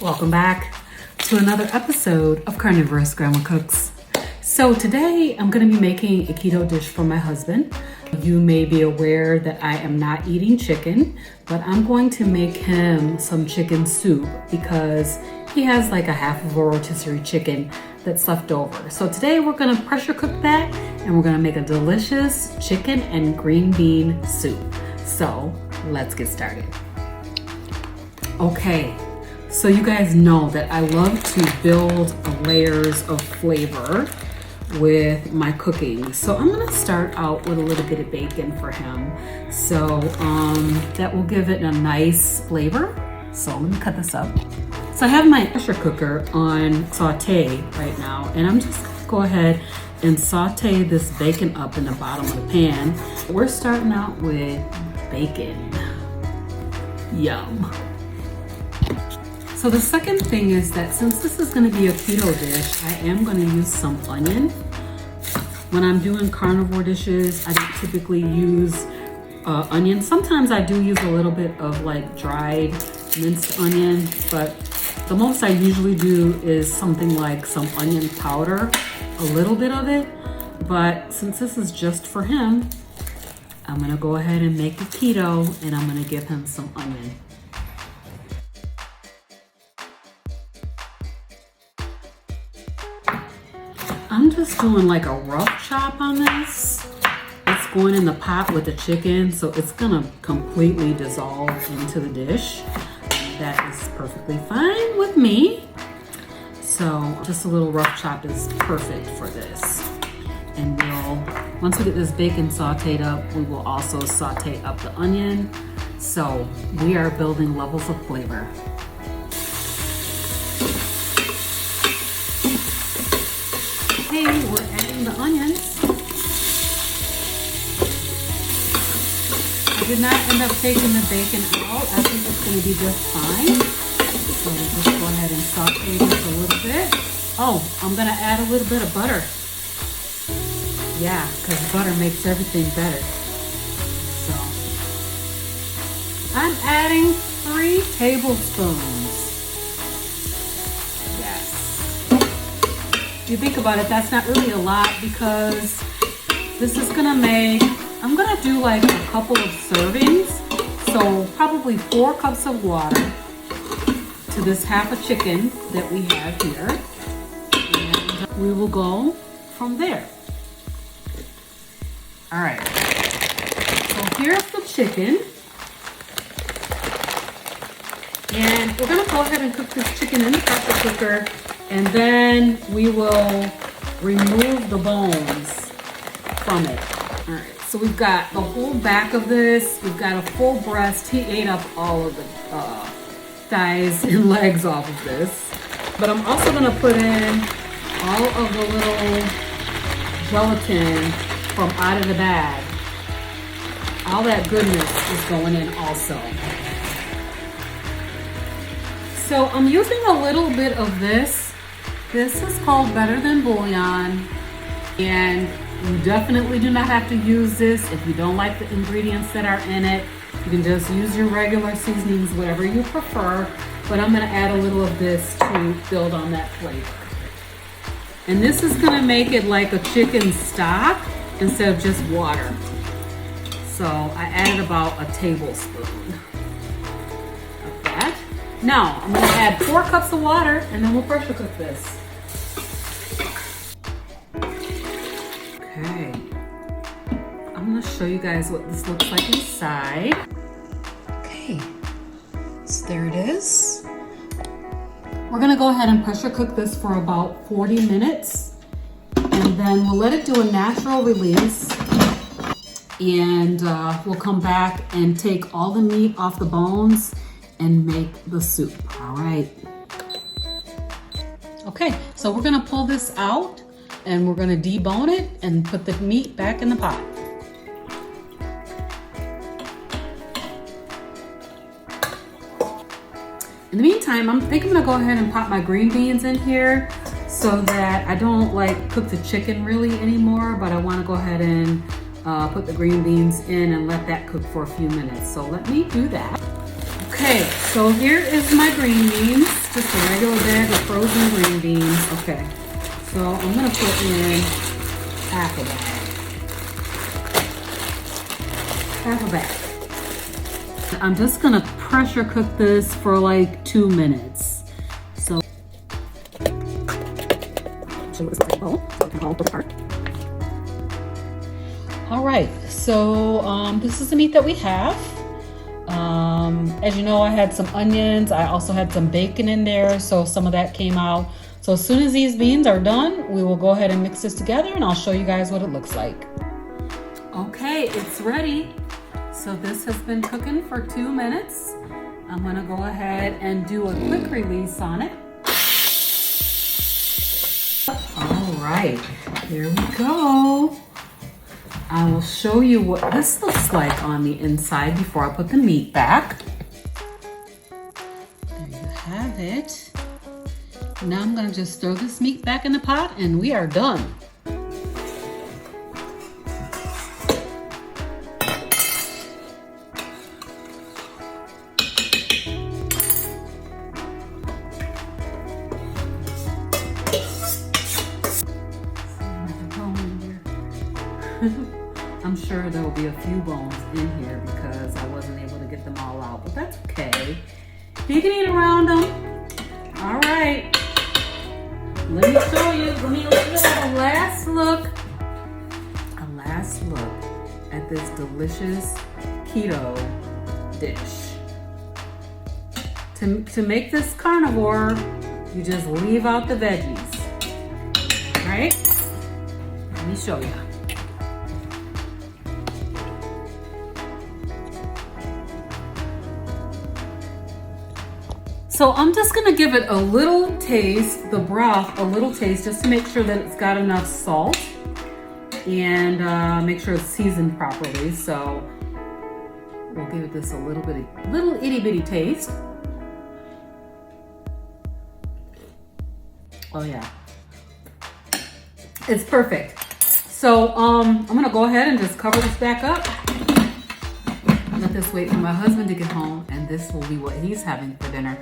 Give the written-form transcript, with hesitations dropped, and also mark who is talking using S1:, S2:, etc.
S1: Welcome back to another episode of CarnivorousGrama Cooks. So today I'm going to be making a keto dish for my husband. You may be aware that I am not eating chicken, but I'm going to make him some chicken soup because he has like a half of a rotisserie chicken that's left over. So today we're going to pressure cook that and we're going to make a delicious chicken and green bean soup. So let's get started. Okay. So you guys know that I love to build layers of flavor with my cooking. So I'm gonna start out with a little bit of bacon for him. So that will give it a nice flavor. So I'm gonna cut this up. So I have my pressure cooker on saute right now, and I'm just gonna go ahead and saute this bacon up in the bottom of the pan. We're starting out with bacon. Yum. So the second thing is that since this is going to be a keto dish, I am going to use some onion. When I'm doing carnivore dishes, I don't typically use onion. Sometimes I do use a little bit of like dried minced onion, but the most I usually do is something like some onion powder, a little bit of it. But since this is just for him, I'm going to go ahead and make it keto and I'm going to give him some onion. I'm just doing like a rough chop on this. It's going in the pot with the chicken, so it's gonna completely dissolve into the dish. That is perfectly fine with me. So just a little rough chop is perfect for this. And once we get this bacon sauteed up, we will also saute up the onion. So we are building levels of flavor. Okay, we're adding the onions. I did not end up taking the bacon out. I think it's going to be just fine. So we'll just go ahead and saute this a little bit. Oh, I'm going to add a little bit of butter. Yeah, because butter makes everything better. So I'm adding 3 tablespoons. If you think about it, that's not really a lot because this is gonna I'm gonna do like a couple of servings. So probably 4 cups of water to this half a chicken that we have here. And we will go from there. All right, so here's the chicken. And we're gonna go ahead and cook this chicken in the pressure cooker. And then we will remove the bones from it. All right, so we've got the whole back of this. We've got a full breast. He ate up all of the thighs and legs off of this. But I'm also gonna put in all of the little gelatin from out of the bag. All that goodness is going in also. So I'm using a little bit of this. This is called Better Than Bouillon, and you definitely do not have to use this if you don't like the ingredients that are in it. You can just use your regular seasonings, whatever you prefer, but I'm gonna add a little of this to build on that flavor. And this is gonna make it like a chicken stock instead of just water. So I added about a tablespoon of that. Now, I'm gonna add 4 cups of water and then we'll pressure cook this. Okay, I'm gonna show you guys what this looks like inside. Okay, so there it is. We're gonna go ahead and pressure cook this for about 40 minutes and then we'll let it do a natural release and we'll come back and take all the meat off the bones and make the soup. All right. Okay, so we're gonna pull this out and we're gonna debone it and put the meat back in the pot. In the meantime, I think I'm gonna go ahead and pop my green beans in here so that I don't like cook the chicken really anymore, but I wanna go ahead and put the green beans in and let that cook for a few minutes. So let me do that. Okay, so here is my green beans, just a regular bag of frozen green beans. Okay, so I'm gonna put in half a bag. I'm just gonna pressure cook this for like 2 minutes. So, all right, so this is the meat that we have. As you know, I had some onions. I also had some bacon in there, so some of that came out. So as soon as these beans are done, we will go ahead and mix this together and I'll show you guys what it looks like. Okay, it's ready. So this has been cooking for 2 minutes. I'm gonna go ahead and do a quick release on it. All right, here we go. I will show you what this looks like on the inside before I put the meat back. There you have it. Now I'm gonna just throw this meat back in the pot and we are done. I'm sure there will be a few bones in here because I wasn't able to get them all out, but that's okay. You can eat around them. All right. Let me show you. Let me give you a last look at this delicious keto dish. To make this carnivore, you just leave out the veggies. All right? Let me show you. So I'm just gonna give it a little taste, the broth, a little taste, just to make sure that it's got enough salt and make sure it's seasoned properly. So we'll give it this a little itty bitty taste. Oh yeah, it's perfect. So I'm gonna go ahead and just cover this back up. Let this wait for my husband to get home, and this will be what he's having for dinner.